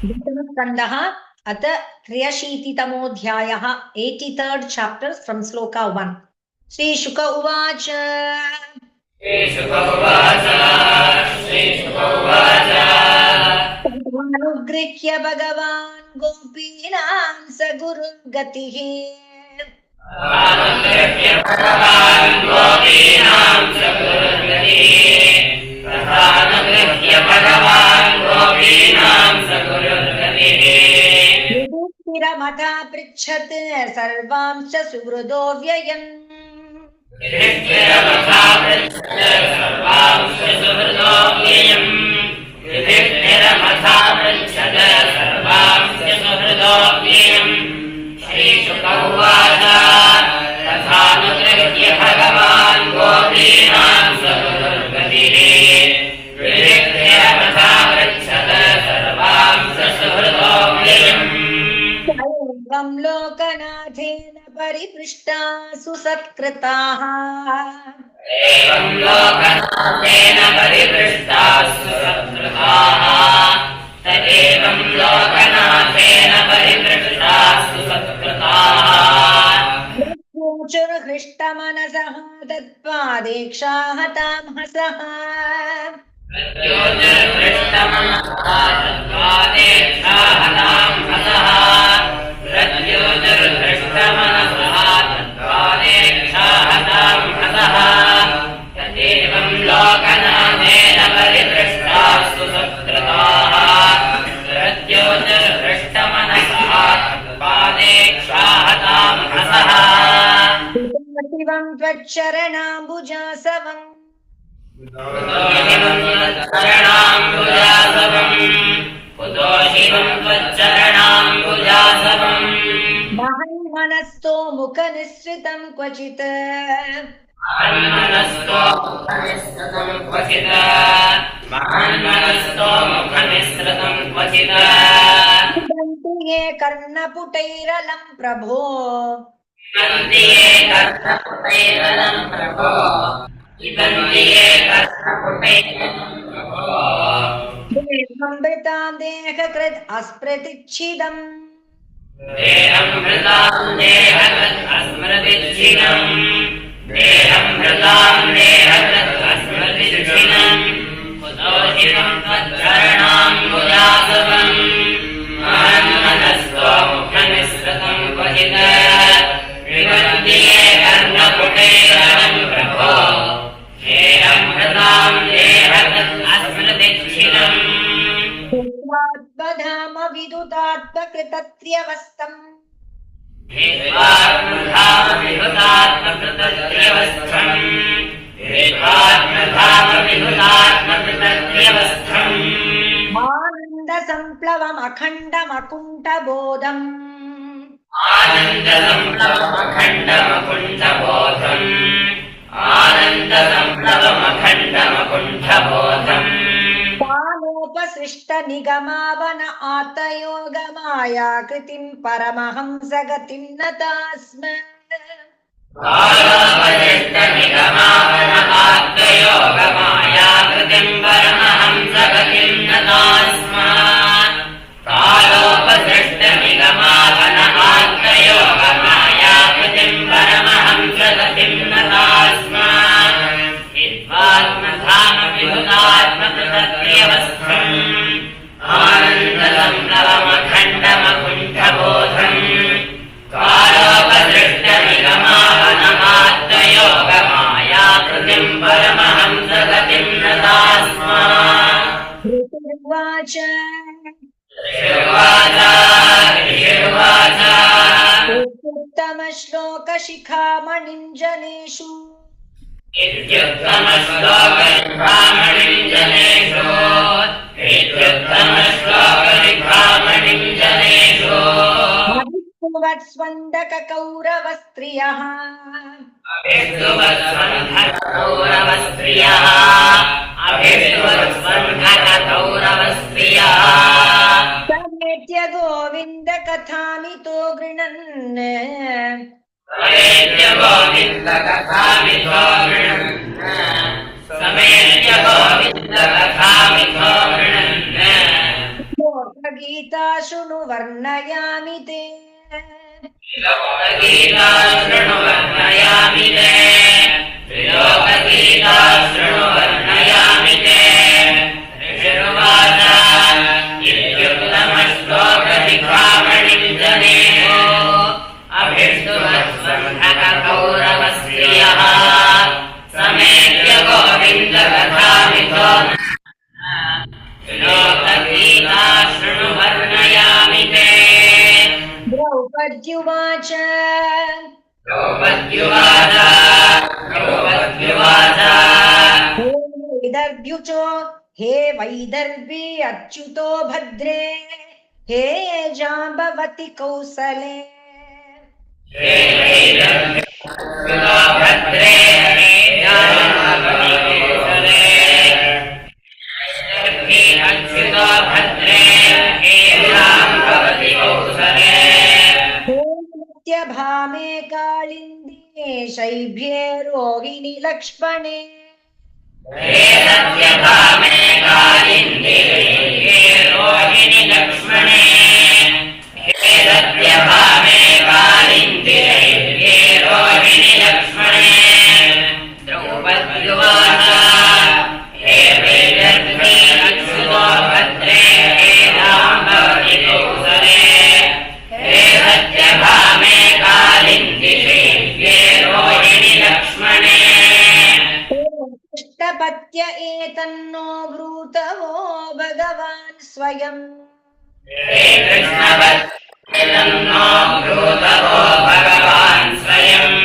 दशमस्कन्धः अथ 83तमोऽध्यायः 83rd chapter from श्लोका 1. श्रीशुक उवाच अनुगृह्य भगवान् गोपीनां स गुरुर्गतिः युधिष्ठिरमथा पृच्छत् सर्वांश्च सुहृदो व्ययम् श्रीशुक उवाच तथानुगृह्य भगवान् गोपीनां स गुरुर्गतिः युधिष्ठिरमथा पृच्छत् सर्वांश्च सुहृदो व्ययम् एवं लोकनाथेन परिपृष्टाः सुसत्कृताः हृष्टमनसः तत्पादेक्षाः तां हसः शिवं त्वच्चरणाम्बुजासवम् महन्मनस्तो मुखनिःसृतं क्वचित् पिबन्ति ये कर्णपुटैरलं प्रभो देहमृतां देहकृत् अस्मृतिच्छिदम् विदुतात्मकृतत्र्यवस्थम् आनन्दसम्प्लवमखण्डमकुण्ठबोधम् कालोपसृष्टनिगमावन आतयोगमाया कृतिं परमहंस गतिं नतास्म उत्तमश्लोकशिखामणिञ्जनेषु स्वन्दककौरवस्त्रियः समेत्य गोविन्दकथामितो गृह्णन् गीता शृणु वर्णयामि ते त्रिलोकगीता शृणु वर्णयामि ते त्रिलोकगीता शृणु वर्णयामि ते ऋषिरुवाच इत्युत्तमश्लोकशिखामणिं जनेयो अभिष्टुमत्सन्धकौरवस्त्रियः समेत्य गोविन्दकथामितो त्रिलोकगीता शृणु वर्णयामि ते द्रौपद्युवाच द्रौपद्युवाच हे वैदर्भ्युचो हे वैदर्भी अच्युतो भद्रे हे जाम्बवति कौसले हे वैदर्भ्युचो भद्रे हे जाम्बवति कौसले हे अच्युतो भद्रे हे जाम्बवति कौसले हे नित्यभामे कालिन्दे शैभ्ये रोहिणि लक्ष्मणे हे सत्यभामे कालिन्दे हे रोहिणि लक्ष्मणे हे सत्यभामे कालिन्दे हे रोहिणि लक्ष्मणे द्रौपद्युवाच हे वैदर्भी अच्युतो भद्रे हे जाम्बवति कौसले हे सत्यभामे कालिन्दे हे रोहिणि लक्ष्मणे कृष्णपत्य एतन्नो ब्रूतवो भगवान् स्वयम् हे कृष्णपत्यो ब्रूतवो भगवान् स्वयम्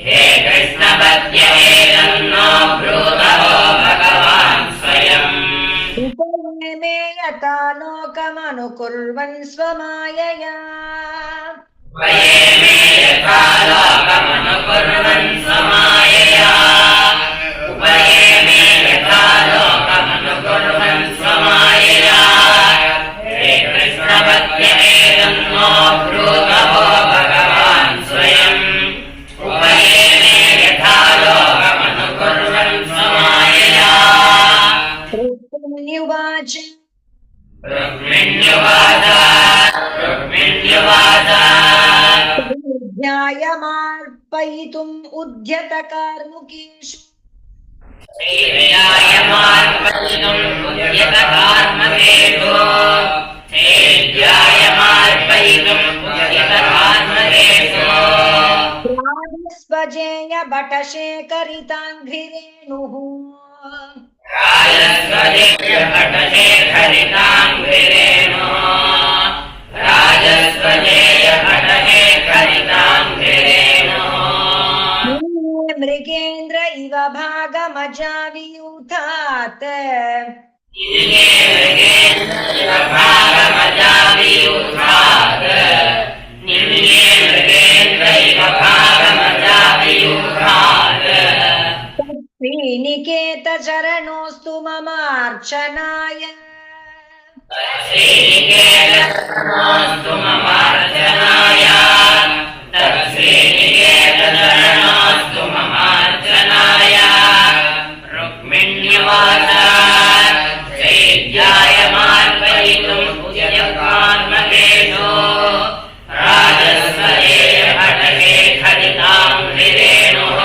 हे कृष्णपत्य एतन्नो ब्रूतवो भगवान् स्वयम् उपमे यथा लोकमनुकुर्वन् स्वमायया वयेमे यथा लोकमनुकुर्वन् स्वमायया उपयेमे यथा लोकमनुकुर्वन् स्वमायया हे कृष्णपत्य एतन्नो ब्रूतवो भगवान् स्वयम् उपयेमे यथा लोकमनुकुर्वन् स्वमायया रुक्मिण्युवाच रुक्मिण्युवाच ध्यायमार्पयितुम् उद्यत कार्मुकेषु ध्यायमार्पयितुम् उद्यत कार्मकेषु ध्यायमार्पयितुम् उद्यत कार्मकेषु राजस्वजेय भटशेखरिताङ्घ्रिरेणुः राजस्वजेय भटशेखरिताङ्घ्रिरेणुः राजस्वजेय भटशेखरिताङ्घ्रिरेणुः मृगेन्द्र इव भागमजावियूथात् श्रीनिकेत चरणोऽस्तु ममार्चनाय रुक्मिण्युवाच दैत्यायमार्पयितुम् उद्यतकार्मकेषु राजस्वजेय भटशेखरिताङ्घ्रिरेणुः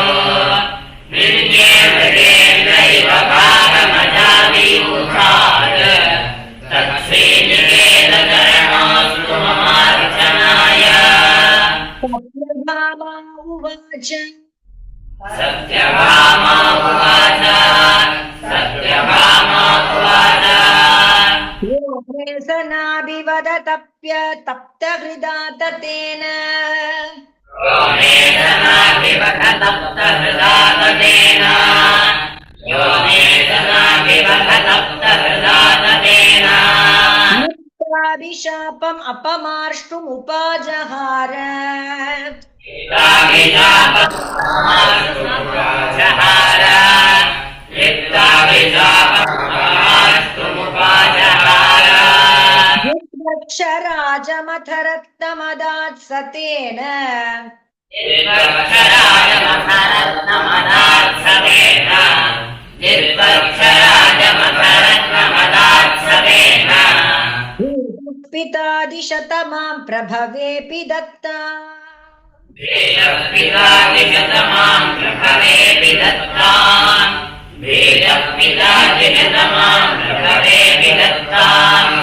निर्ये मृगेन्द्र इव भागमजावियूथात् तत्श्रीनिकेतचरणोऽस्तु ममार्चनाय सत्यभामा उवाच सत्यभामा उवाच सत्यभामा उवाच योगेशनाभिवदतप्य तप्तहृदा ततेन योगेशनाभिवदतप्तहृदा ततेन योगेशनाभिवदतप्तहृदा ततेन नित्याभिशापम् अपमार्ष्टुमुपाजहार राजमथरत्नमदात् सतेन पिता दिशतमां प्रभवेऽपि दत्ता वेदः पिता दिशतमां प्रभवेऽपि दत्ताम् वेदः पिता दिशतमां प्रभवेऽपि दत्ताम्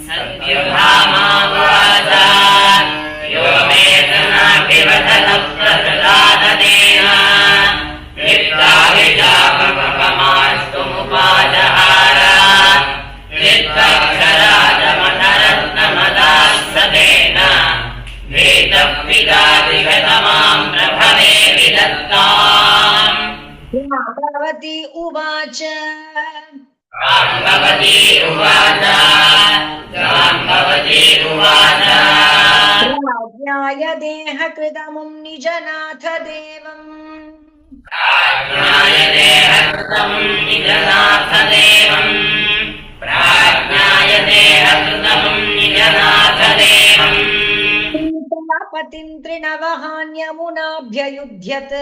सत्यभामावाच यो मे तनाभिवदत्प्रददाततेन वित्ताभिजापपमास्तुमुपाजहार वित्तक्षराजमठरत्नमदास्ततेन वेदः पिता दिशतमां प्रभवेऽपि दत्ताम् भगवती उवाच जाम्बवती उवाच जाम्बवती उवाच राज्ञाय देहकृतमुं निजनाथ देवम् प्राज्ञाय देहकृतं निजनाथ देवम् प्राज्ञाय देहकृतं निजनाथ देवम् सीतापतिं तृणवहान्यमुनाभ्ययुध्यत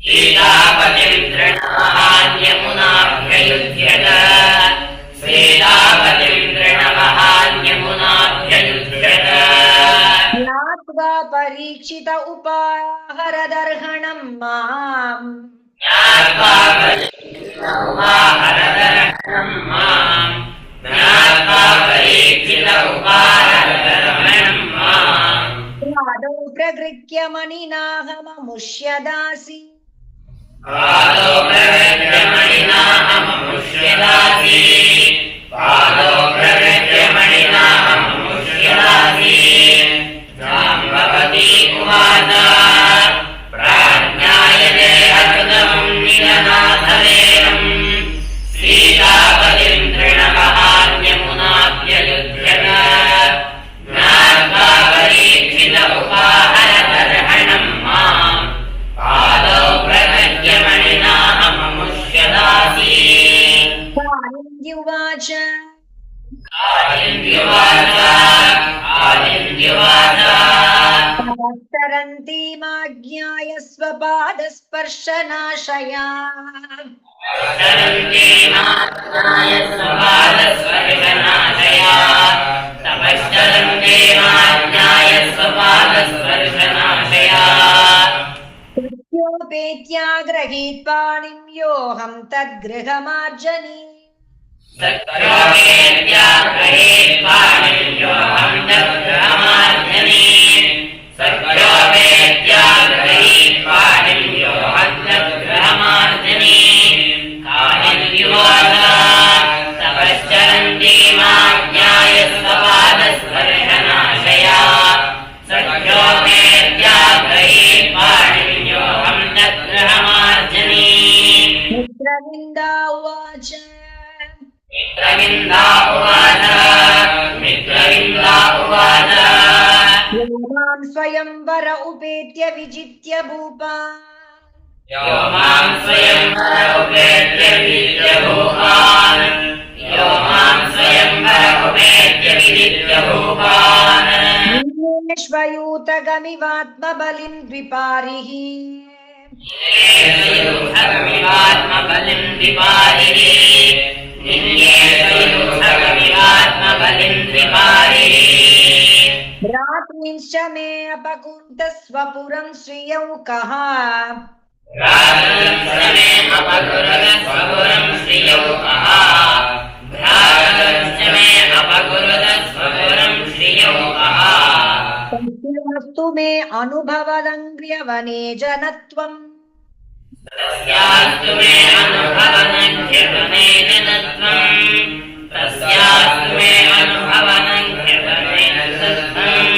सीतापतिं तृणवहान्यमुनाभ्ययुध्यत सीतापतिं तृणवहान्यमुनाभ्ययुध्यत ज्ञात्वा परीक्षित उपाहरदर्हणं माम् ज्ञात्वा परीक्षितमुपाहरदर्हणं माम् ज्ञात्वा परीक्षितमुपाहरदर्हणं माम् पादौ प्रगृह्य मणिनाहममुष्यदासि पादौ प्रगृह्य मणिनाहममुष्यदासि पादौ प्रगृह्य मणिनाहममुष्यदासि जाम्बवती उवाच प्राज्ञाय देहकृतमुं निजनाथ देवम् सीतापतिं तृणवहान्यमुनाभ्ययुध्यत ज्ञात्वा परीक्षित उपाहरदर्हणं माम् पादौ प्रगृह्य मणिनाहममुष्यदासि कालिन्द्युवाच कालिन्द्युवाच तरन्तीमाज्ञाय स्वपादस्पर्शनाशया तरन्ती माज्ञाय स्वपादस्पर्शनाशया तपश्चरन्ती माज्ञाय स्वपादस्पर्शनाशया कृत्योपेत्याग्रहीत् पाणिं योऽहं तद्गृहमार्जनि सत्योपेत्याग्रहीत् पाणिं योऽहं तद्गृहमार्जनि सत्योपेत्याग्रहीत् पाणिं योऽहं तद्गृहमार्जनि कालिन्द्युवाच तपश्चरन्ती माज्ञाय स्वपादस्पर्शनाशया सत्योपेत्याग्रहीत् पाणिं योऽहं तद्गृहमार्जनि मित्रविन्दा उवाच मित्रविन्दा उवाच मित्रविन्दा उवाच यो मां स्वयंवर उपेत्य विजित्य भूपा यो मां स्वयंवर उपेत्य विजित्य भूपान् यो मां स्वयंवर उपेत्य विजित्य भूपान् निन्येष्वयूतगमिवात्मबलिं द्विपारिः निन्येष्वयूथगमिवात्मबलिं द्विपारिः निन्येष्वयूथगमिवात्मबलिं द्विपारिः भ्रातॄंश्च मे अपकुरुत स्वपुरं श्रियौकः भ्रातॄंश्च मे अपकुरुत स्वपुरं श्रियौकः भ्रातॄंश्च मे अपकुरुत स्वपुरं श्रियौकः तस्यास्तु मे अनुभवदङ्ग्र्यवने जनत्वम् तस्यास्तु मे अनुभवनङ्घ्यवने जनत्वम् तस्यास्तु मे अनुभवनङ्घ्यवने जनत्वम्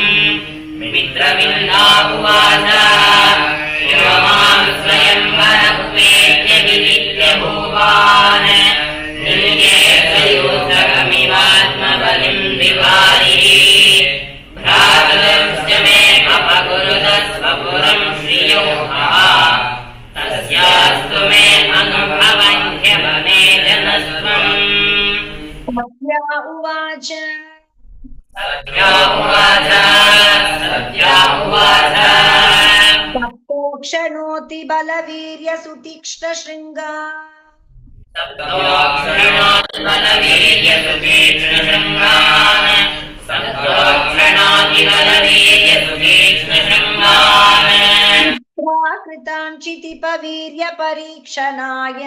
मित्रविन्दा उवाच यो मां स्वयंवर उपेत्य विजित्य भूपान् निन्येष्वयूथगमिवात्मबलिं द्विपारिः भ्रातॄंश्च मे अपकुरुत स्वपुरं श्रियौकः तस्यास्तु मे अनुभवन्ध्यवने जनस्त्वम् सत्या उवाच सत्या उवाच सत्या उवाच सप्तोक्षणोति बलवीर्यसुतीक्ष्णशृङ्गा सप्तोक्षणोति बलवीर्यसुतीक्ष्णशृङ्गान् कृताञ्चिदवीर्यसुतीक्ष्णशृङ्गान् कृताञ्चितिपवीर्यपरीक्षणाय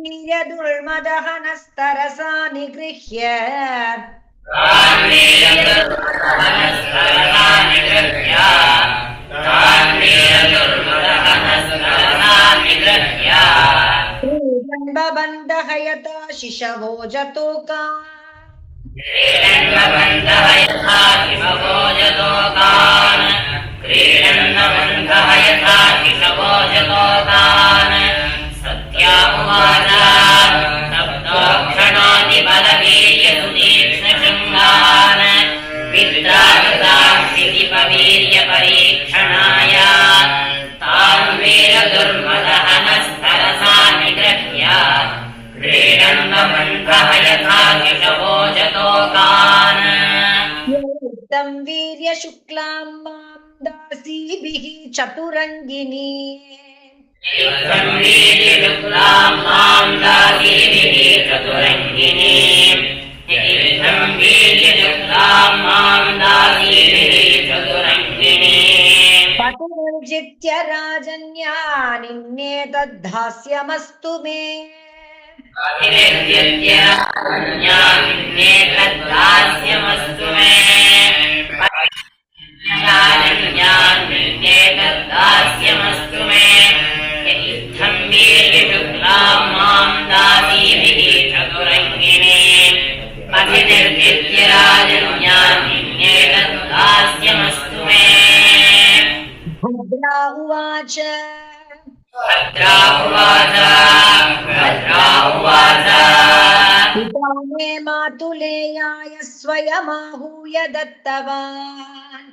वीर्यदुर्मदहनस्तरसा निगृह्य बन्धहयता शिशवो जतोका परीक्षणाय तान् वीरदुर्मदहनस्तरसा निगृह्य क्रीडन्तमन्थः यथा शिशवो जतोकान् तं वीर्यशुक्लां मां दासीभिः चतुरङ्गिनी पतिर्जित्य राजन्या निन्नेतद्धास्यमस्तु मे भद्रा उवाच पिता मे मातुलेयाय स्वयमाहूय दत्तवान्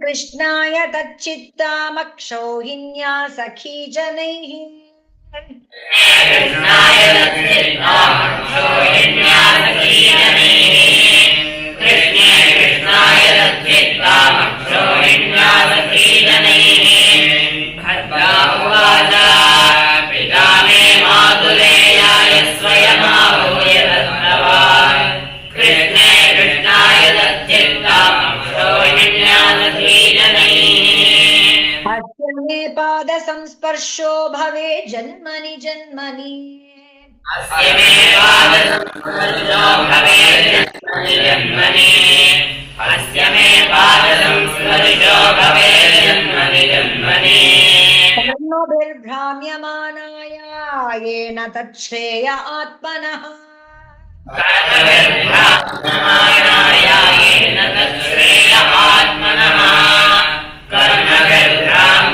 कृष्णाय तच्चित्तामक्षौहिण्या सखी जनैः अस्य मे पादसंस्पर्शो भवे जन्मनि जन्मनि कर्मभिर्भ्राम्यमाणाय येन तच्छ्रेय आत्मनः कर्मभिर्भ्राम्यमाणाय येन तच्छ्रेय आत्मनः कर्मभिर्भ्राम्यमाणाय